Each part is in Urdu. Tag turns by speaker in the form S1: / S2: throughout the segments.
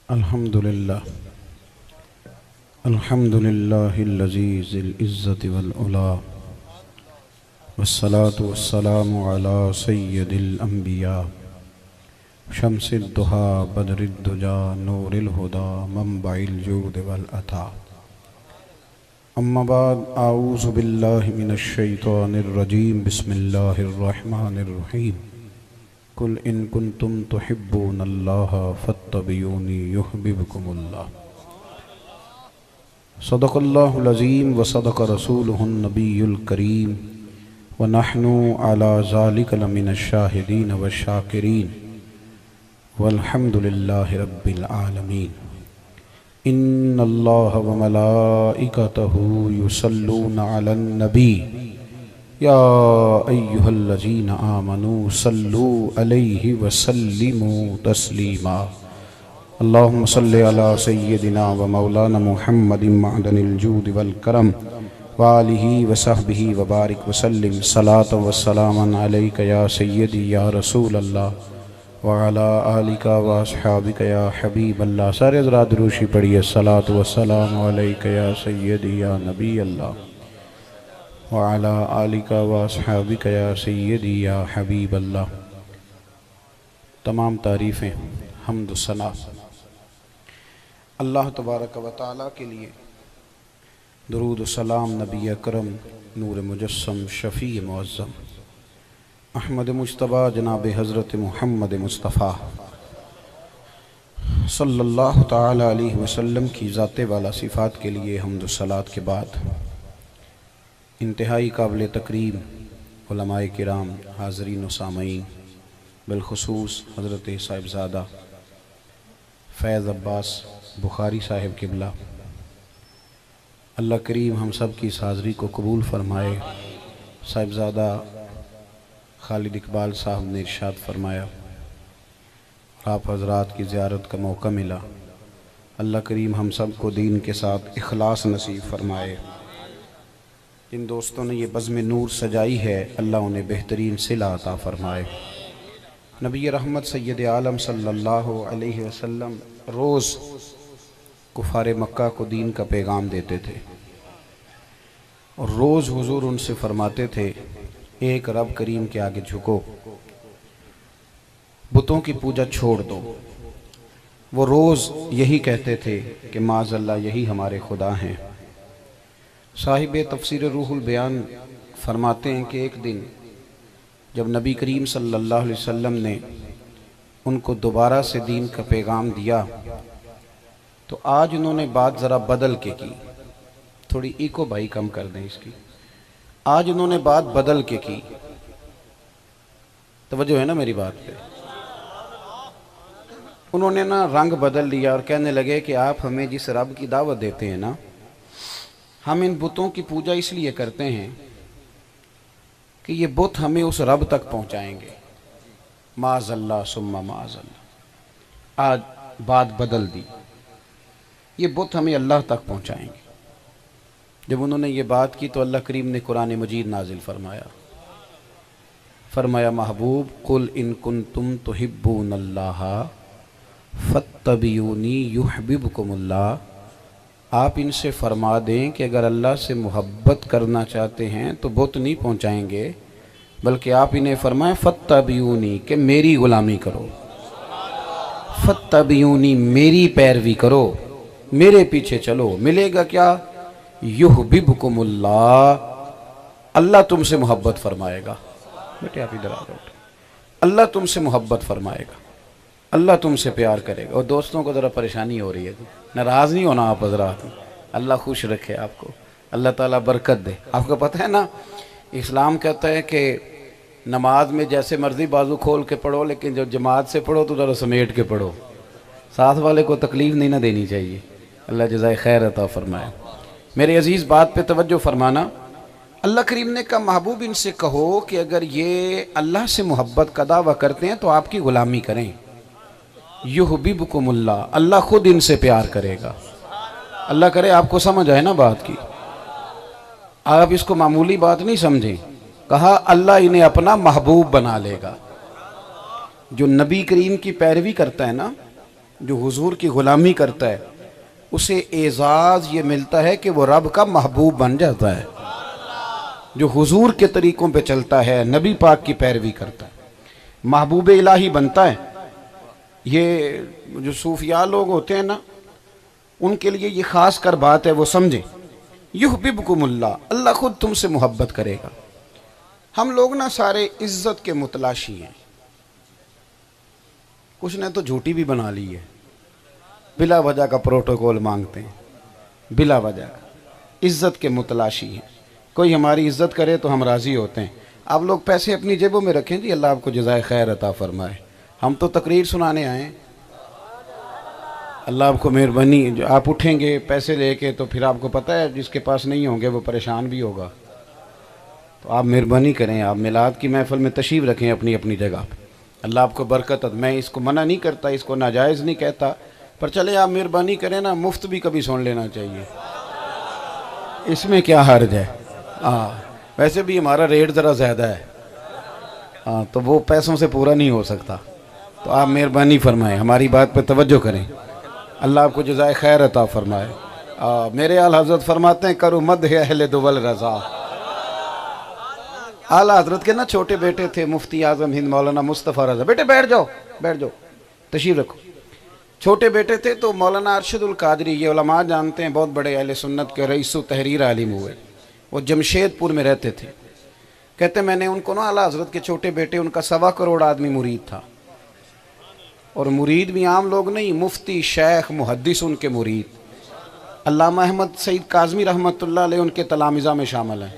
S1: الحمدللہ الحمدللہ الذی ذی العزت والعلا والصلاة والسلام علی سید الانبیاء شمس الضحا بدر الدجا نور الہدا منبع الجود والعطا اما بعد اعوذ باللہ من الشیطان الرجیم بسم اللہ الرحمن الرحیم قل ان کنتم تحبون اللہ فاتبعونی یحببکم اللہ صدق اللہ العظیم وصدق رسولہ النبی الکریم ونحن علی ذالک لمن الشاہدین والشاکرین والحمد للہ رب العالمین ان اللہ وملائکتہ یصلون علی النبی یا ایہا الذین آمنوا صلوا علیہ وسلموا تسلیما اللہم صلی علی سیدنا و مولانا محمد معدن الجود والکرم وآلہ وصحبہ وبارک وسلم صلاة وسلاما علیک یا سیدی یا رسول اللہ وعلی آلک واصحابک یا حبیب اللہ۔ سارے حضرات دروشی پڑھیے صلاة وسلام علیک یا سیدی یا نبی اللہ وعلی آلک واصحابک یا سیدی یا حبیب اللہ۔ تمام تعریفیں حمد و ثنا اللہ تبارک و تعالیٰ کے لیے، درود و سلام نبی اکرم نور مجسم شفیع معظم احمد مجتبیٰ جناب حضرت محمد مصطفیٰ صلی اللہ تعالی علیہ وسلم کی ذات والا صفات کے لیے حمد و صلات کے بعد انتہائی قابل تکریم علماء کرام، حاضرین و سامعین، بالخصوص حضرت صاحبزادہ فیض عباس بخاری صاحب قبلہ، اللہ کریم ہم سب کی اس حاضری کو قبول فرمائے۔ صاحبزادہ خالد اقبال صاحب نے ارشاد فرمایا، آپ حضرات کی زیارت کا موقع ملا، اللہ کریم ہم سب کو دین کے ساتھ اخلاص نصیب فرمائے۔ جن دوستوں نے یہ بزم نور سجائی ہے، اللہ انہیں بہترین صلہ عطا فرمائے۔ نبی رحمت سید عالم صلی اللہ علیہ وسلم روز کفار مکہ کو دین کا پیغام دیتے تھے، اور روز حضور ان سے فرماتے تھے ایک رب کریم کے آگے جھکو، بتوں کی پوجا چھوڑ دو۔ وہ روز یہی کہتے تھے کہ معاذ اللہ یہی ہمارے خدا ہیں۔ صاحب تفسیر روح البیان فرماتے ہیں کہ ایک دن جب نبی کریم صلی اللہ علیہ وسلم نے ان کو دوبارہ سے دین کا پیغام دیا تو آج انہوں نے بات ذرا بدل کے کی، تھوڑی ایکو بھائی کم کر دیں اس کی، آج انہوں نے بات بدل کے کی، توجہ ہے نا میری بات پہ؟ انہوں نے نا رنگ بدل لیا اور کہنے لگے کہ آپ ہمیں جس رب کی دعوت دیتے ہیں نا، ہم ان بتوں کی پوجا اس لیے کرتے ہیں کہ یہ بت ہمیں اس رب تک پہنچائیں گے، معاذ اللہ ثم معاذ اللہ۔ آج بات بدل دی، یہ بت ہمیں اللہ تک پہنچائیں گے۔ جب انہوں نے یہ بات کی تو اللہ کریم نے قرآن مجید نازل فرمایا محبوب قل ان کنتم تحبون اللہ فاتبعونی یحببکم اللہ، آپ ان سے فرما دیں کہ اگر اللہ سے محبت کرنا چاہتے ہیں تو بت نہیں پہنچائیں گے، بلکہ آپ انہیں فرمائیں فاتبعونی کہ میری غلامی کرو، فاتبعونی میری پیروی کرو، میرے پیچھے چلو، ملے گا کیا؟ یحببکم اللہ، اللہ تم سے محبت فرمائے گا۔ بیٹے آپ ادھر آ جاؤ، اللہ تم سے محبت فرمائے گا، اللہ تم سے پیار کرے گا۔ اور دوستوں کو ذرا پریشانی ہو رہی ہے، ناراض نہیں ہونا آپ حضرات، اللہ خوش رکھے آپ کو، اللہ تعالیٰ برکت دے۔ آپ کو پتہ ہے نا اسلام کہتا ہے کہ نماز میں جیسے مرضی بازو کھول کے پڑھو، لیکن جب جماعت سے پڑھو تو ذرا سمیٹ کے پڑھو، ساتھ والے کو تکلیف نہیں نہ دینی چاہیے۔ اللہ جزائے خیر عطا فرمائے۔ میرے عزیز بات پہ توجہ فرمانا، اللہ کریم نے کہا محبوب ان سے کہو کہ اگر یہ اللہ سے محبت کا دعویٰ کرتے ہیں تو آپ کی غلامی کریں، یحببکم اللہ، اللہ خود ان سے پیار کرے گا۔ اللہ کرے آپ کو سمجھ آئے نا بات کی، آپ اس کو معمولی بات نہیں سمجھیں، کہا اللہ انہیں اپنا محبوب بنا لے گا۔ جو نبی کریم کی پیروی کرتا ہے نا، جو حضور کی غلامی کرتا ہے اسے اعزاز یہ ملتا ہے کہ وہ رب کا محبوب بن جاتا ہے۔ جو حضور کے طریقوں پہ چلتا ہے، نبی پاک کی پیروی کرتا ہے، محبوب الہی بنتا ہے۔ یہ جو صوفیاء لوگ ہوتے ہیں نا، ان کے لیے یہ خاص کر بات ہے، وہ سمجھیں یحببکم اللہ، اللہ خود تم سے محبت کرے گا۔ ہم لوگ نا سارے عزت کے متلاشی ہیں، کچھ نے تو جھوٹی بھی بنا لی ہے، بلا وجہ کا پروٹوکول مانگتے ہیں، بلا وجہ عزت کے متلاشی ہیں۔ کوئی ہماری عزت کرے تو ہم راضی ہوتے ہیں۔ آپ لوگ پیسے اپنی جیبوں میں رکھیں جی، اللہ آپ کو جزائے خیر عطا فرمائے۔ ہم تو تقریر سنانے آئے ہیں، اللہ آپ کو مہربانی۔ جو آپ اٹھیں گے پیسے لے کے تو پھر آپ کو پتہ ہے جس کے پاس نہیں ہوں گے وہ پریشان بھی ہوگا، تو آپ مہربانی کریں، آپ میلاد کی محفل میں تشریف رکھیں اپنی اپنی جگہ پہ، اللہ آپ کو برکت۔ میں اس کو منع نہیں کرتا، اس کو ناجائز نہیں کہتا، پر چلے آپ مہربانی کریں نا، مفت بھی کبھی سن لینا چاہیے، اس میں کیا حرج ہے۔ ہاں ویسے بھی ہمارا ریٹ ذرا زیادہ ہے، ہاں تو وہ پیسوں سے پورا نہیں ہو سکتا، تو آپ مہربانی فرمائیں، ہماری بات پہ توجہ کریں، اللہ آپ کو جزائے خیر عطا فرمائے۔ میرے اعلیٰ حضرت فرماتے ہیں کرو مدح اہل دول رضا۔ اعلیٰ حضرت کے نا چھوٹے بیٹے تھے مفتی اعظم ہند مولانا مصطفیٰ رضا، بیٹے بیٹھ جاؤ بیٹھ جاؤ تشریف رکھو۔ چھوٹے بیٹے تھے تو مولانا ارشد القادری، یہ علماء جانتے ہیں، بہت بڑے اہل سنت کے رئیس و تحریر عالم ہوئے، وہ جمشید پور میں رہتے تھے۔ کہتے میں نے ان کو نا اعلیٰ حضرت کے چھوٹے بیٹے، ان کا 1.25 کروڑ آدمی مرید تھا، اور مرید بھی عام لوگ نہیں، مفتی شیخ محدث ان کے مرید۔ علامہ احمد سعید کاظمی رحمۃ اللہ علیہ ان کے تلامذہ میں شامل ہیں،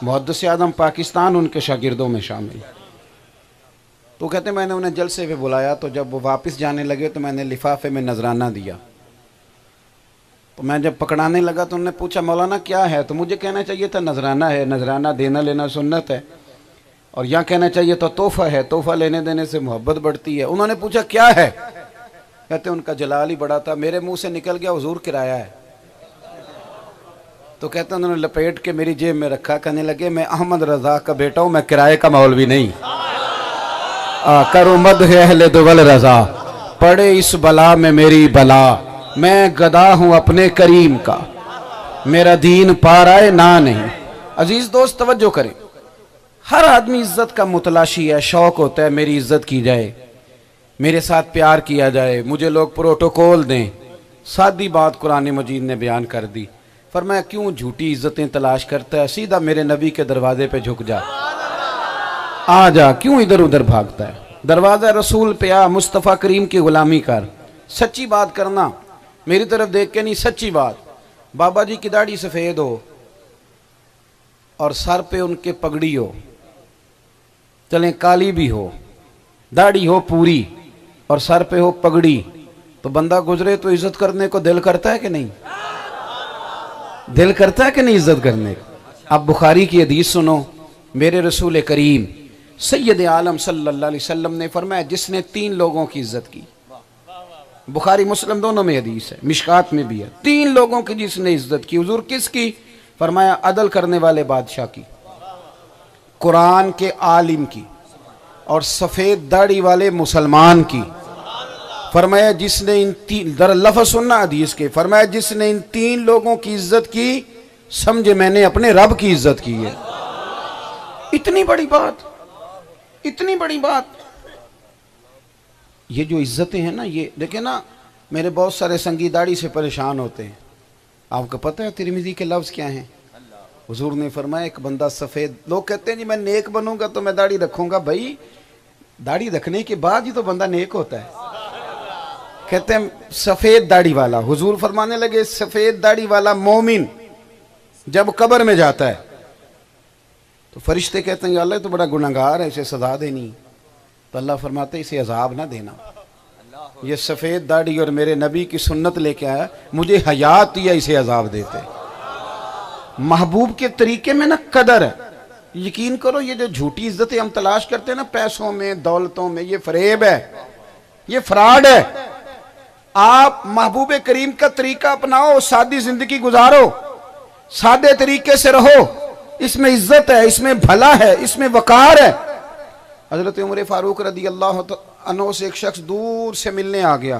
S1: محدث اعظم پاکستان ان کے شاگردوں میں شامل۔ تو کہتے میں نے انہیں جلسے پہ بلایا، تو جب وہ واپس جانے لگے تو میں نے لفافے میں نذرانہ دیا، تو میں جب پکڑانے لگا تو انہوں نے پوچھا مولانا کیا ہے، تو مجھے کہنا چاہیے تھا نذرانہ ہے، نذرانہ دینا لینا سنت ہے، اور یہاں کہنا چاہیے تو تحفہ ہے، تحفہ لینے دینے سے محبت بڑھتی ہے۔ انہوں نے پوچھا کیا ہے، کہتے ان کا جلال ہی بڑا تھا، میرے منہ سے نکل گیا حضور کرایہ ہے، تو کہتے انہوں نے لپیٹ کے میری جیب میں رکھا، کہنے لگے میں احمد رضا کا بیٹا ہوں، میں کرائے کا مولوی نہیں۔ کرو مدح اہل دول رضا، پڑے اس بلا میں میری بلا، میں گدا ہوں اپنے کریم کا، میرا دین پار آئے نہ نہیں۔ عزیز دوست توجہ کریں، ہر آدمی عزت کا متلاشی ہے، شوق ہوتا ہے میری عزت کی جائے، میرے ساتھ پیار کیا جائے، مجھے لوگ پروٹوکول دیں۔ سادی بات قرآن مجید نے بیان کر دی، فرمایا کیوں جھوٹی عزتیں تلاش کرتا ہے، سیدھا میرے نبی کے دروازے پہ جھک جا، آ جا، کیوں ادھر ادھر بھاگتا ہے، دروازہ رسول پہ آ، مصطفیٰ کریم کی غلامی کر، سچی بات کرنا، میری طرف دیکھ کے نہیں، سچی بات۔ بابا جی کی داڑھی سفید ہو اور سر پہ ان کے پگڑی ہو، چلیں کالی بھی ہو، داڑھی ہو پوری اور سر پہ ہو پگڑی، تو بندہ گزرے تو عزت کرنے کو دل کرتا ہے کہ نہیں؟ دل کرتا ہے کہ نہیں عزت کرنے کو؟ اب بخاری کی حدیث سنو، میرے رسول کریم سید عالم صلی اللہ علیہ وسلم نے فرمایا جس نے 3 لوگوں کی عزت کی، بخاری مسلم دونوں میں حدیث ہے، مشکات میں بھی ہے، 3 لوگوں کی جس نے عزت کی، حضور کس کی؟ فرمایا عدل کرنے والے بادشاہ کی، قرآن کے عالم کی، اور سفید داڑھی والے مسلمان کی۔ فرمایا جس نے ان 3 لفظ سننا حدیث کے، فرمایا جس نے ان 3 لوگوں کی عزت کی، سمجھے میں نے اپنے رب کی عزت کی ہے۔ اتنی بڑی بات، اتنی بڑی بات۔ یہ جو عزتیں ہیں نا، یہ دیکھیں نا، میرے بہت سارے سنگی داڑھی سے پریشان ہوتے ہیں، آپ کو پتہ ہے ترمذی کے لفظ کیا ہیں؟ حضور نے فرمایا ایک بندہ سفید، لوگ کہتے ہیں جی میں نیک بنوں گا تو میں داڑھی رکھوں گا، بھائی داڑھی رکھنے کے بعد ہی تو بندہ نیک ہوتا ہے۔ کہتے ہیں سفید داڑھی والا، حضور فرمانے لگے سفید داڑھی والا مومن جب قبر میں جاتا ہے تو فرشتے کہتے ہیں یا اللہ تو بڑا گناہگار ہے، اسے سزا دینی، تو اللہ فرماتے اسے عذاب نہ دینا، یہ سفید داڑھی اور میرے نبی کی سنت لے کے آیا، مجھے حیات دیا، اسے عذاب دیتے۔ محبوب کے طریقے میں نا قدر ہے، یقین کرو یہ جو جھوٹی عزتیں ہم تلاش کرتے ہیں نا، پیسوں میں دولتوں میں، یہ فریب ہے، یہ فراڈ ہے۔ آپ محبوب کریم کا طریقہ اپناؤ، سادی زندگی گزارو، سادے طریقے سے رہو، اس میں عزت ہے، اس میں بھلا ہے، اس میں وقار ہے۔ حضرت عمر فاروق رضی اللہ عنہ سے ایک شخص دور سے ملنے آ گیا،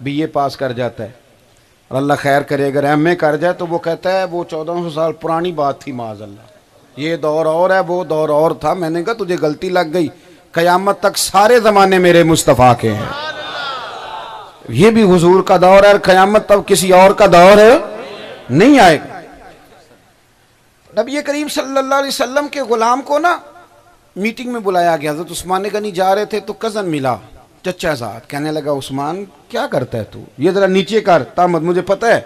S1: BA پاس کر جاتا ہے، اور اللہ خیر کرے اگر MA کر جائے تو وہ کہتا ہے وہ 1400 سال پرانی بات تھی معاذ اللہ، یہ دور اور ہے وہ دور اور تھا۔ میں نے کہا تجھے غلطی لگ گئی، قیامت تک سارے زمانے میرے مصطفیٰ کے ہیں، یہ بھی حضور کا دور ہے، اور قیامت تک کسی اور کا دور نہیں آئے گا۔ نبی کریم صلی اللہ علیہ وسلم کے غلام کو نا میٹنگ میں بلایا گیا، حضرت عثمان غنی جا رہے تھے تو کزن ملا، چچا زاد، کہنے لگا عثمان کیا کرتا ہے تو، یہ ذرا نیچے کر تامد، مجھے پتہ ہے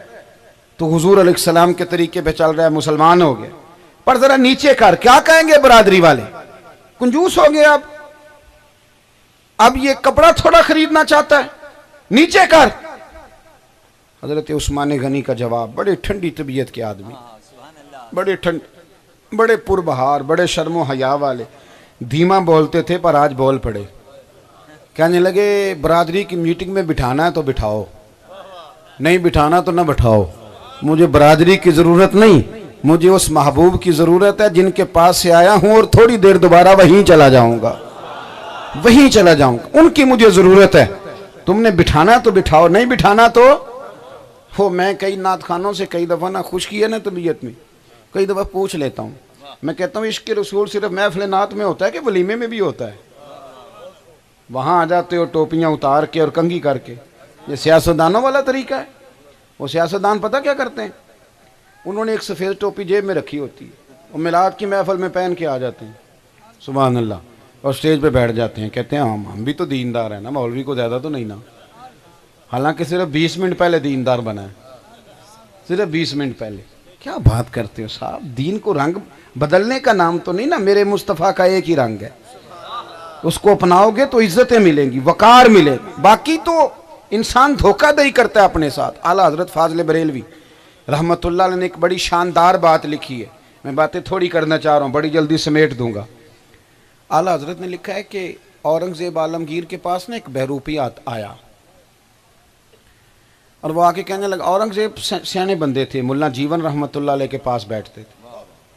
S1: تو حضور علیہ السلام کے طریقے پہ چل رہا ہے، مسلمان ہو گیا، پر ذرا نیچے کر، کیا کہیں گے برادری والے، کنجوس ہو گئے اب یہ کپڑا تھوڑا خریدنا چاہتا ہے، نیچے کر۔ حضرت عثمان غنی کا جواب، بڑے ٹھنڈی طبیعت کے آدمی، بڑے پربہار، بڑے شرم و حیا والے، دھیما بولتے تھے پر آج بول پڑے، کہنے لگے برادری کی میٹنگ میں بٹھانا ہے تو بٹھاؤ، نہیں بٹھانا تو نہ بٹھاؤ، مجھے برادری کی ضرورت نہیں، مجھے اس محبوب کی ضرورت ہے جن کے پاس سے آیا ہوں اور تھوڑی دیر دوبارہ وہیں چلا جاؤں گا، ان کی مجھے ضرورت ہے، تم نے بٹھانا تو بٹھاؤ، نہیں بٹھانا تو ہو۔ میں کئی نعت خانوں سے کئی دفعہ نہ خوش کی ہے نا طبیعت میں، کئی دفعہ پوچھ لیتا ہوں، میں کہتا ہوں عشق رسول صرف محفل نعت میں ہوتا ہے کہ ولیمے میں بھی ہوتا ہے؟ وہاں آ جاتے ہو ٹوپیاں اتار کے اور کنگھی کر کے، یہ سیاستدانوں والا طریقہ ہے۔ وہ سیاستدان پتہ کیا کرتے ہیں، انہوں نے ایک سفید ٹوپی جیب میں رکھی ہوتی ہے، وہ میلاد کی محفل میں پہن کے آ جاتے ہیں، سبحان اللہ، اور سٹیج پہ بیٹھ جاتے ہیں، کہتے ہیں ہم بھی تو دیندار ہیں نا، مولوی کو زیادہ تو نہیں نا، حالانکہ صرف 20 منٹ پہلے دیندار بنا ہے، صرف 20 منٹ پہلے۔ کیا بات کرتے ہو صاحب، دین کو رنگ بدلنے کا نام تو نہیں نا، میرے مصطفیٰ کا ایک ہی رنگ ہے، اس کو اپناؤ گے تو عزتیں ملیں گی، وقار ملے گی، باقی تو انسان دھوکہ دہی کرتا ہے اپنے ساتھ۔ اعلیٰ حضرت فاضل بریلوی رحمت اللہ علیہ نے ایک بڑی شاندار بات لکھی ہے، میں باتیں تھوڑی کرنا چاہ رہا ہوں، بڑی جلدی سمیٹ دوں گا۔ اعلیٰ حضرت نے لکھا ہے کہ اورنگزیب عالمگیر کے پاس نا ایک بہروپی آیا، اور وہ آ کے کہنے لگا، اورنگزیب سیانے بندے تھے، ملا جیون رحمت اللہ علیہ کے پاس بیٹھتے تھے،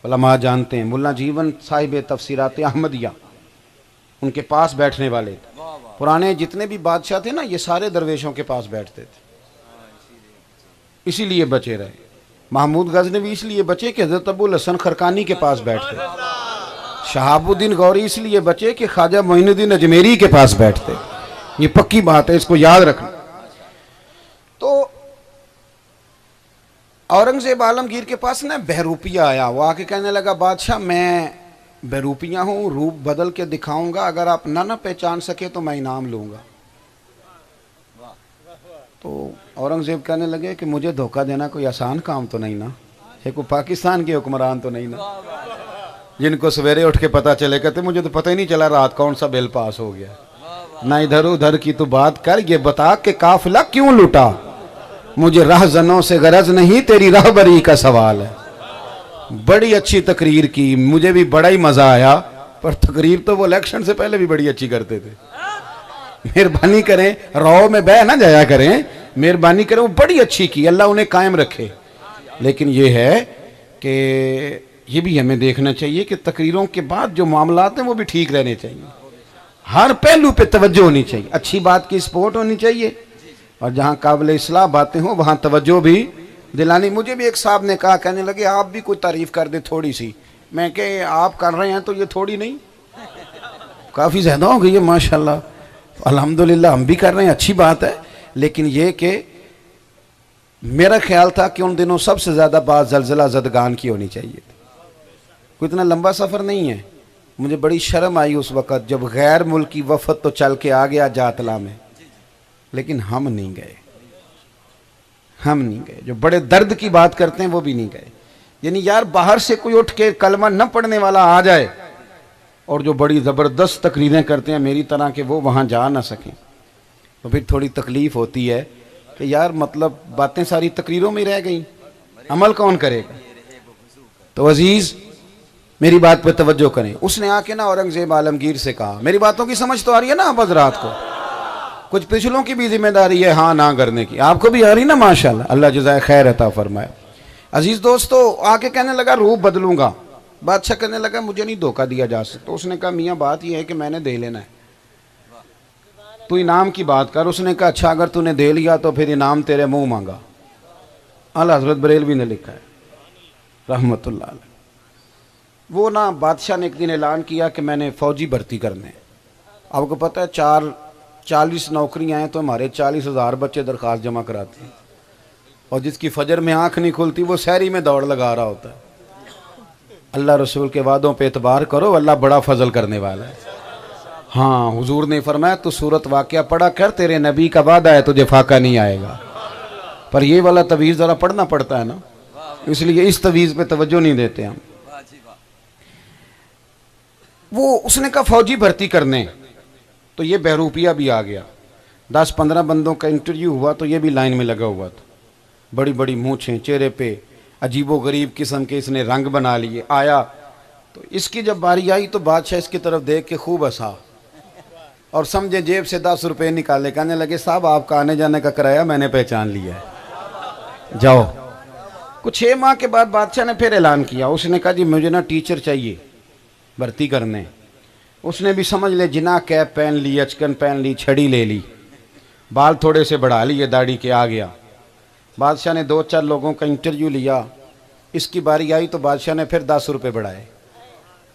S1: علماء جانتے ہیں ملا جیون صاحب تفسیرات احمدیہ، ان کے پاس بیٹھنے والے تھے، پرانے جتنے بھی بادشاہ تھے نا یہ سارے درویشوں کے پاس بیٹھتے تھے، اسی لیے بچے رہے۔ محمود غزنوی اس لیے بچے کہ حضرت ابو الحسن خرقانی کے پاس بیٹھتے، شہاب الدین غوری اس لیے بچے کہ خواجہ معین الدین اجمیری کے پاس بیٹھتے، یہ پکی بات ہے، اس کو یاد رکھنا۔ تو اورنگزیب عالمگیر کے پاس نا بہروپیہ آیا، وہ آ کے کہنے لگا بادشاہ میں بہروپیہ ہوں، روپ بدل کے دکھاؤں گا، اگر آپ نہ پہچان سکے تو میں انعام لوں گا۔ تو اورنگزیب کہنے لگے کہ مجھے دھوکہ دینا کوئی آسان کام تو نہیں نا، یہ کوئی پاکستان کے حکمران تو نہیں نا جن کو سویرے اٹھ کے پتہ چلے، کہتے مجھے تو پتہ ہی نہیں چلا رات کون سا بل پاس ہو گیا، نہ ادھر ادھر کی تو بات کر، یہ بتا کہ قافلہ کیوں لوٹا، مجھے رہزنوں سے غرض نہیں، تیری رہبری کا سوال ہے۔ بڑی اچھی تقریر کی، مجھے بھی بڑا ہی مزہ آیا، پر تقریر تو وہ الیکشن سے پہلے بھی بڑی اچھی کرتے تھے، مہربانی کریں رو میں بہ نہ جایا کریں، مہربانی کریں، وہ بڑی اچھی کی، اللہ انہیں قائم رکھے۔ لیکن یہ ہے کہ یہ بھی ہمیں دیکھنا چاہیے کہ تقریروں کے بعد جو معاملات ہیں وہ بھی ٹھیک رہنے چاہیے، ہر پہلو پہ توجہ ہونی چاہیے، اچھی بات کی سپورٹ ہونی چاہیے، اور جہاں قابل اصلاح باتیں ہوں وہاں توجہ بھی دلانی۔ مجھے بھی ایک صاحب نے کہا، کہنے لگے آپ بھی کوئی تعریف کر دے تھوڑی سی، میں کہ آپ کر رہے ہیں تو یہ تھوڑی نہیں، کافی زیادہ ہو گئی ہے ماشاءاللہ، الحمدللہ ہم بھی کر رہے ہیں، اچھی بات ہے، لیکن یہ کہ میرا خیال تھا کہ ان دنوں سب سے زیادہ بات زلزلہ زدگان کی ہونی چاہیے تھی، کوئی اتنا لمبا سفر نہیں ہے۔ مجھے بڑی شرم آئی اس وقت جب غیر ملکی وفد تو چل کے آ گیا جاتلا میں، لیکن ہم نہیں گئے، جو بڑے درد کی بات کرتے ہیں وہ بھی نہیں گئے۔ یعنی یار باہر سے کوئی اٹھ کے کلمہ نہ پڑھنے والا آ جائے اور جو بڑی زبردست تقریریں کرتے ہیں میری طرح کہ وہ وہاں جا نہ سکیں، تو پھر تھوڑی تکلیف ہوتی ہے کہ یار مطلب باتیں ساری تقریروں میں رہ گئیں، عمل کون کرے گا؟ تو عزیز میری بات پہ توجہ کریں۔ اس نے آ کے نا اورنگزیب عالمگیر سے کہا، میری باتوں کی سمجھ تو آ رہی ہے نا آپ حضرات کو؟ کچھ پچھلوں کی بھی ذمہ داری ہے ہاں نہ کرنے کی، آپ کو بھی آ رہی نا ماشاءاللہ، اللہ جزائے خیر عطا فرمائے۔ عزیز دوستو آ کے کہنے لگا روپ بدلوں گا، بادشاہ کہنے لگا مجھے نہیں دھوکہ دیا جا سکتا۔ اس نے کہا میاں بات یہ ہے کہ میں نے دے لینا ہے، تو انعام کی بات کر. اس نے کہا اچھا اگر تو نے دے لیا تو پھر انعام تیرے منہ مانگا. اعلی حضرت بریلوی نے لکھا ہے رحمت اللہ علیہ. وہ نا بادشاہ نے ایک دن اعلان کیا کہ میں نے فوجی بھرتی کرنے. آپ کو پتہ ہے 40 نوکریاں ہیں تو ہمارے 40,000 بچے درخواست جمع کراتے ہیں, اور جس کی فجر میں آنکھ نہیں کھلتی وہ سحری میں دوڑ لگا رہا ہوتا ہے. اللہ رسول کے وعدوں پہ اعتبار کرو, اللہ بڑا فضل کرنے والا ہے. ہاں حضور نے فرمایا تو سورت واقعہ پڑھا کر, تیرے نبی کا وعدہ ہے تجھے فاقہ نہیں آئے گا. پر یہ والا تویز ذرا پڑھنا پڑتا ہے نا, اس لیے اس تویز پہ توجہ نہیں دیتے ہم. وہ اس نے کہا فوجی بھرتی کرنے, تو یہ بہروپیہ بھی آ گیا. 10-15 بندوں کا انٹرویو ہوا تو یہ بھی لائن میں لگا ہوا تھا. بڑی بڑی مونچھیں, چہرے پہ عجیب و غریب قسم کے اس نے رنگ بنا لیے. آیا تو اس کی جب باری آئی تو بادشاہ اس کی طرف دیکھ کے خوب ہنسا اور سمجھے جیب سے 10 روپے نکالے. کہنے لگے صاحب آپ کا آنے جانے کا کرایہ میں نے پہچان لیا ہے, جاؤ. کچھ 6 ماہ کے بعد بادشاہ نے پھر اعلان کیا. اس نے کہا جی مجھے نا ٹیچر چاہیے بھرتی کرنے. اس نے بھی سمجھ لے جناح کیپ پہن لی, اچکن پہن لی, چھڑی لے لی, بال تھوڑے سے بڑھا لیے, داڑھی کے آ گیا. بادشاہ نے 2-4 لوگوں کا انٹرویو لیا. اس کی باری آئی تو بادشاہ نے پھر 10 روپے بڑھائے.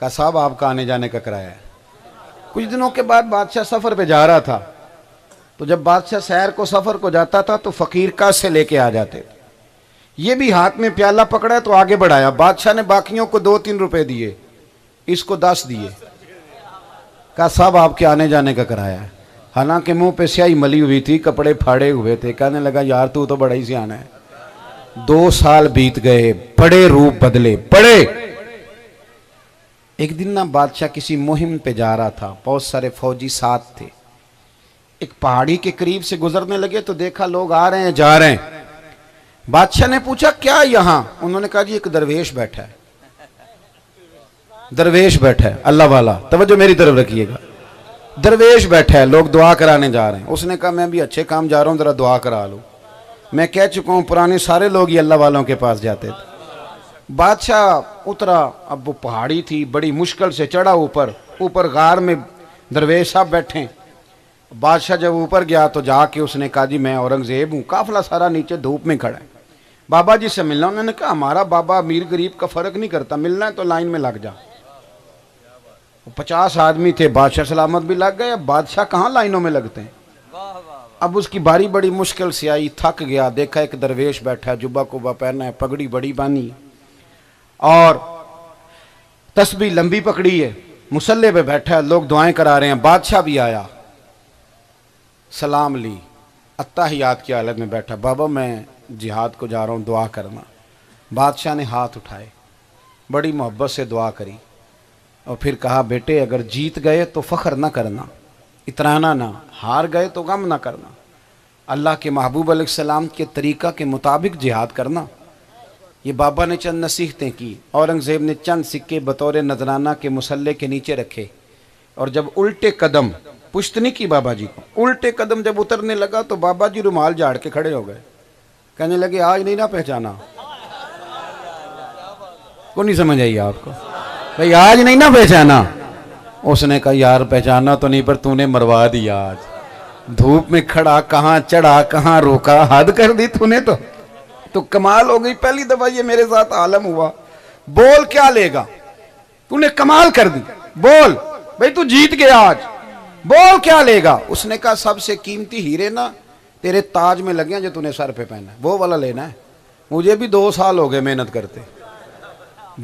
S1: کہا صاحب آپ کا آنے جانے کا کرایہ ہے. کچھ دنوں کے بعد بادشاہ سفر پہ جا رہا تھا, تو جب بادشاہ سیر کو سفر کو جاتا تھا تو فقیر کا سے لے کے آ جاتے. یہ بھی ہاتھ میں پیالہ پکڑا تو آگے بڑھایا. بادشاہ نے باقیوں کو 2-3 روپے دیے, اس کو 10 دیے. کہا صاحب آپ کے آنے جانے کا کرایہ ہے. حالانکہ منہ پہ سیاہی ملی ہوئی تھی, کپڑے پھاڑے ہوئے تھے. کہنے لگا یار تو بڑا ہی سیانا ہے. 2 سال بیت گئے, بڑے روپ بدلے, بڑے. ایک دن نا بادشاہ کسی مہم پہ جا رہا تھا, بہت سارے فوجی ساتھ تھے. ایک پہاڑی کے قریب سے گزرنے لگے تو دیکھا لوگ آ رہے ہیں جا رہے ہیں. بادشاہ نے پوچھا کیا یہاں؟ انہوں نے کہا جی ایک درویش بیٹھا ہے. درویش بیٹھا ہے, اللہ والا, توجہ میری طرف رکھیے گا. درویش بیٹھا ہے, لوگ دعا کرانے جا رہے ہیں. اس نے کہا میں بھی اچھے کام جا رہا ہوں, ذرا دعا کرا لو. میں کہہ چکا ہوں پرانے سارے لوگ ہی اللہ والوں کے پاس جاتے تھے. بادشاہ اترا. اب وہ پہاڑی تھی, بڑی مشکل سے چڑھا اوپر غار میں درویش صاحب بیٹھے. بادشاہ جب اوپر گیا تو جا کے اس نے کہا جی میں اورنگزیب ہوں. قافلہ سارا نیچے دھوپ میں کھڑا ہے. بابا جی سے ملنا. انہوں نے کہا ہمارا بابا امیر غریب کا فرق نہیں کرتا, ملنا ہے تو لائن میں لگ جا. 50 آدمی تھے, بادشاہ سلامت بھی لگ گئے. اب بادشاہ کہاں لائنوں میں لگتے ہیں. اب اس کی باری بڑی مشکل سے آئی, تھک گیا. دیکھا ایک درویش بیٹھا ہے, جبہ کبا پہنا ہے, پگڑی بڑی بانی اور تسبیح لمبی پکڑی ہے, مصلے پہ بیٹھا ہے, لوگ دعائیں کرا رہے ہیں. بادشاہ بھی آیا, سلام لی, اتحیات کی حالت میں بیٹھا. بابا میں جہاد کو جا رہا ہوں, دعا کرنا. بادشاہ نے ہاتھ اٹھائے, بڑی محبت سے دعا کری اور پھر کہا بیٹے اگر جیت گئے تو فخر نہ کرنا, اترانا نہ, ہار گئے تو غم نہ کرنا. اللہ کے محبوب علیہ السلام کے طریقہ کے مطابق جہاد کرنا. یہ بابا نے چند نصیحتیں کی. اورنگزیب نے چند سکے بطور نذرانہ کے مصلے کے نیچے رکھے, اور جب الٹے قدم, پشت نہیں کی بابا جی کو, الٹے قدم جب اترنے لگا تو بابا جی رومال جھاڑ کے کھڑے ہو گئے. کہنے لگے آج نہیں نہ پہچانا. کو نہیں سمجھ آئی آپ کو بھئی, آج نہیں نہ پہچانا. اس نے کہا یار پہچانا تو نہیں, پر تو نے مروا دیا. آج دھوپ میں کھڑا, کہاں چڑھا کہاں روکا, حد کر دی تو نے. تو کمال ہو گئی. پہلی دفعہ یہ میرے ساتھ عالم ہوا. بول کیا لے گا, تو نے کمال کر دی. بول بھئی تو جیت گیا آج, بول کیا لے گا. اس نے کہا سب سے قیمتی ہیرے نا تیرے تاج میں لگے ہیں جو تو نے سر پہ پہنا ہے, وہ والا لینا ہے. مجھے بھی 2 سال ہو گئے محنت کرتے.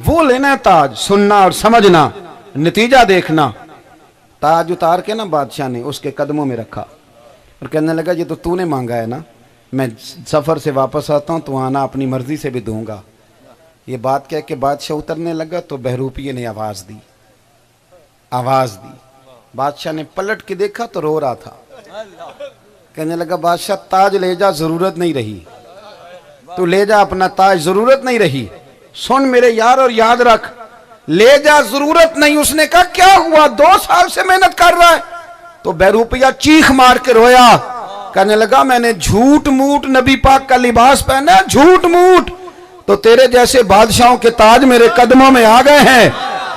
S1: وہ لینا ہے تاج, سننا اور سمجھنا, نتیجہ دیکھنا. تاج اتار کے نا بادشاہ نے اس کے قدموں میں رکھا اور کہنے لگا یہ تو نے مانگا ہے نا, میں سفر سے واپس آتا ہوں تو آنا اپنی مرضی سے بھی دوں گا. یہ بات کہہ کے بادشاہ اترنے لگا تو بہروپیے نے آواز دی. بادشاہ نے پلٹ کے دیکھا تو رو رہا تھا. کہنے لگا بادشاہ تاج لے جا, ضرورت نہیں رہی. تو لے جا اپنا تاج, ضرورت نہیں رہی. سن میرے یار اور یاد رکھ, لے جا, ضرورت نہیں. اس نے کہا کیا ہوا, 2 سال سے محنت کر رہا ہے. تو بہروپیہ چیخ مار کے رویا. کہنے لگا میں نے جھوٹ موٹ نبی پاک کا لباس پہنا ہے, جھوٹ موٹ. تو تیرے جیسے بادشاہوں کے تاج میرے قدموں میں آ گئے ہیں.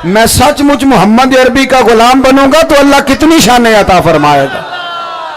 S1: میں سچ مچ محمد عربی کا غلام بنوں گا تو اللہ کتنی شانیں عطا فرمائے گا.